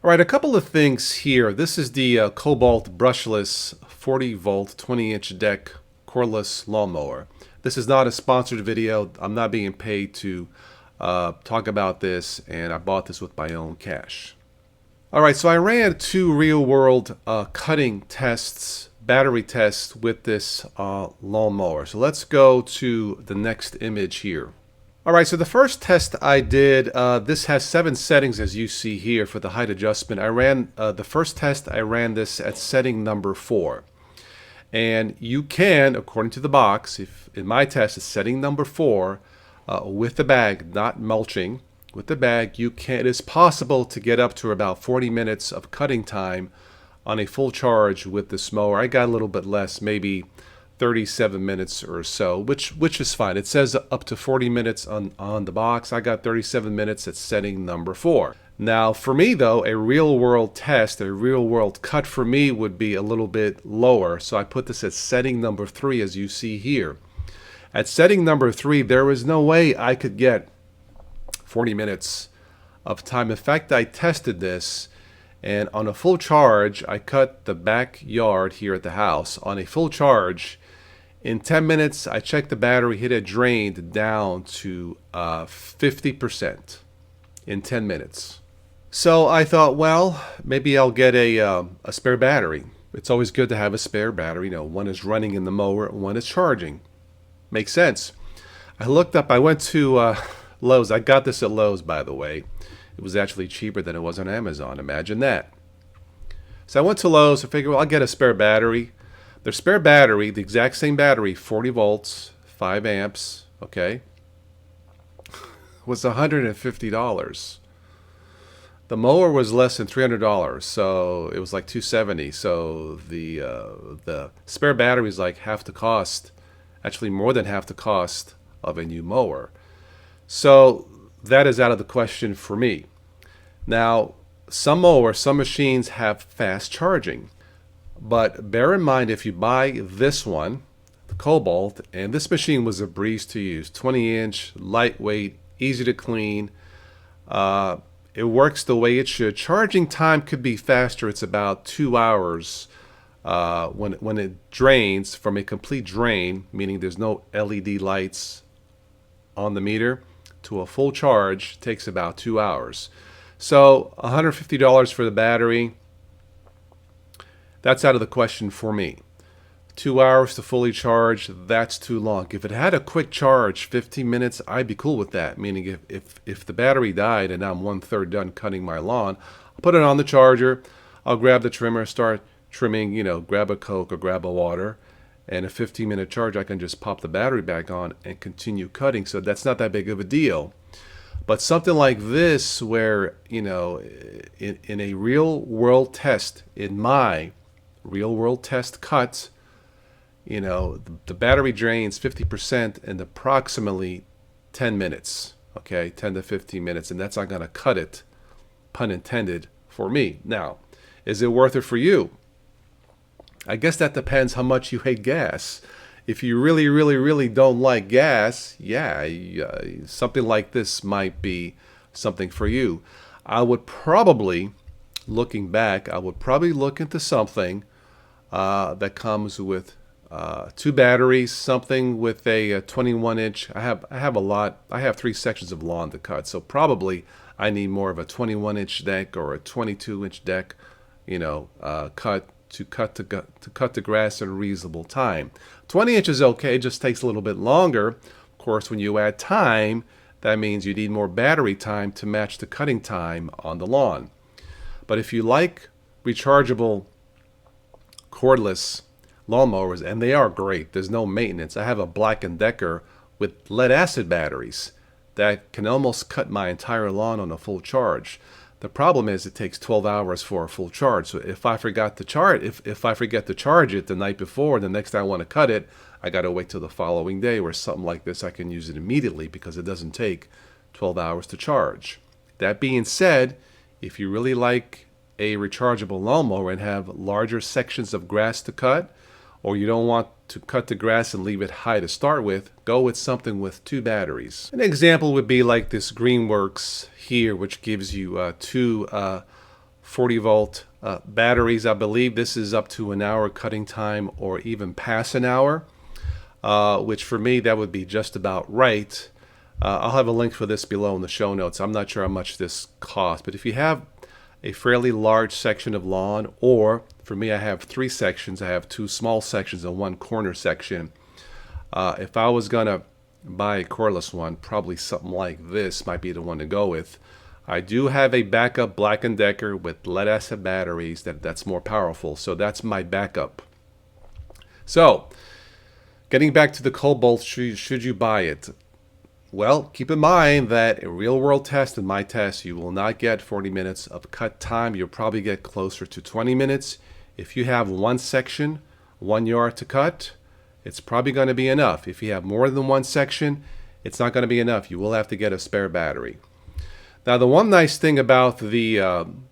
All right, a couple of things here. This is the Kobalt brushless 40 volt 20-inch deck cordless lawnmower. This is not a sponsored video. I'm not being paid to talk about this, and I bought this with my own cash. All right, so I ran two real-world cutting tests, battery tests with this lawnmower. So let's go to the next image here. All right, so the first test I did, this has 7 settings as you see here for the height adjustment. I ran the first test, I ran this at setting number 4. And you can, according to the box, if in my test it's setting number 4, with the bag, not mulching, with the bag, it is possible to get up to about 40 minutes of cutting time on a full charge with this mower. I got a little bit less, maybe 37 minutes or so, which is fine. It says up to 40 minutes on the box. I got 37 minutes at setting number 4. Now for me though, a real world test, a real world cut for me would be a little bit lower. So I put this at setting number 3 as you see here. At setting number 3, there was no way I could get 40 minutes of time. In fact, I tested this, and on a full charge, I cut the backyard here at the house. On a full charge, in 10 minutes, I checked the battery, it had drained down to 50% in 10 minutes. So I thought, well, maybe I'll get a spare battery. It's always good to have a spare battery. You know, one is running in the mower, one is charging. Makes sense. I looked up, I went to Lowe's. I got this at Lowe's, by the way. It was actually cheaper than it was on Amazon. Imagine that. So I went to Lowe's. I figured, well, I'll get a spare battery. Their spare battery, the exact same battery, 40 volts, 5 amps, okay, was $150. The mower was less than $300, so it was like $270. So the spare battery is like half the cost, actually more than half the cost of a new mower. So that is out of the question for me. Now, some mowers, some machines have fast charging. But bear in mind, if you buy this one, the Kobalt, and this machine was a breeze to use, 20-inch, lightweight, easy to clean. It works the way it should. Charging time could be faster. It's about 2 hours when it drains from a complete drain, meaning there's no LED lights on the meter, to a full charge takes about 2 hours. So $150 for the battery. That's out of the question for me. 2 hours to fully charge, that's too long. If it had a quick charge, 15 minutes, I'd be cool with that. Meaning if the battery died and I'm 1/3 done cutting my lawn, I'll put it on the charger, I'll grab the trimmer, start trimming, grab a Coke or grab a water, and a 15-minute charge, I can just pop the battery back on and continue cutting. So that's not that big of a deal. But something like this where, in a real world test, in my real world test cut, the battery drains 50% in approximately 10 minutes, okay, 10 to 15 minutes, and that's not going to cut it, pun intended, for me. Now, is it worth it for you? I guess that depends how much you hate gas. If you really, really, really don't like gas, yeah, something like this might be something for you. I would probably, looking back, I would probably look into something that comes with 2 batteries, something with a 21-inch. I have a lot. I have 3 sections of lawn to cut, so probably I need more of a 21-inch deck or a 22-inch deck, to cut the grass in a reasonable time. 20 inches is okay, it just takes a little bit longer. Of course, when you add time, that means you need more battery time to match the cutting time on the lawn. But if you like rechargeable cordless lawnmowers, and they are great, there's no maintenance. I have a Black & Decker with lead acid batteries that can almost cut my entire lawn on a full charge. The problem is it takes 12 hours for a full charge. So if I forgot to charge, if I forget to charge it the night before, the next time I want to cut it, I got to wait till the following day. Where something like this, I can use it immediately because it doesn't take 12 hours to charge. That being said, if you really like a rechargeable lawnmower and have larger sections of grass to cut, or you don't want to cut the grass and leave it high to start with, go with something with 2 batteries. An example would be like this Greenworks here, which gives you 2 40 volt batteries. I believe this is up to an hour cutting time or even past an hour, which for me that would be just about right. I'll have a link for this below in the show notes. I'm not sure how much this costs, but if you have a fairly large section of lawn, or for me I have 3 sections, I have 2 small sections and 1 corner section. If I was gonna buy a cordless one, probably something like this might be the one to go with. I do have a backup Black & Decker with lead acid batteries that's more powerful, so that's my backup. So, getting back to the Kobalt, should you buy it? Well, keep in mind that a real-world test, in my test, you will not get 40 minutes of cut time. You'll probably get closer to 20 minutes. If you have 1 section, 1 yard to cut, it's probably going to be enough. If you have more than 1 section, it's not going to be enough. You will have to get a spare battery. Now, the one nice thing about the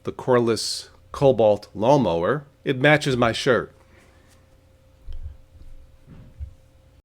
cordless Kobalt lawnmower, it matches my shirt.